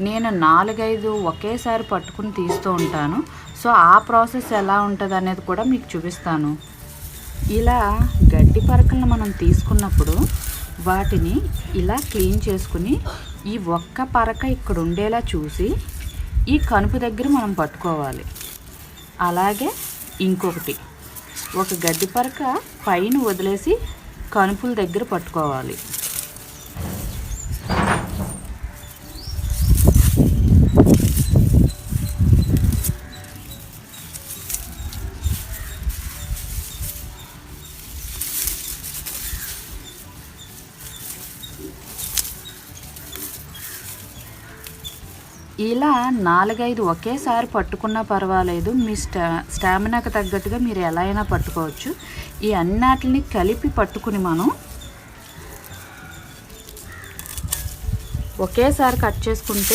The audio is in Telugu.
నేను 4-5 ఒకేసారి పట్టుకుని తీస్తూ ఉంటాను. సో ఆ ప్రాసెస్ ఎలా ఉంటుంది అనేది కూడా మీకు చూపిస్తాను. ఇలా గడ్డి పరకలను మనం తీసుకున్నప్పుడు వాటిని ఇలా క్లీన్ చేసుకుని ఈ ఒక్క పరక ఇక్కడ ఉండేలా చూసి ఈ కనుపు దగ్గర మనం పట్టుకోవాలి. అలాగే ఇంకొకటి ఒక గడ్డి పరక పైన వదిలేసి కనుపుల దగ్గర పట్టుకోవాలి. ఇలా 4-5 ఒకేసారి పట్టుకున్నా పర్వాలేదు. మీ స్టామినాకి తగ్గట్టుగా మీరు ఎలా అయినా పట్టుకోవచ్చు. ఈ అన్నిటిని కలిపి పట్టుకుని మనం ఒకేసారి కట్ చేసుకుంటే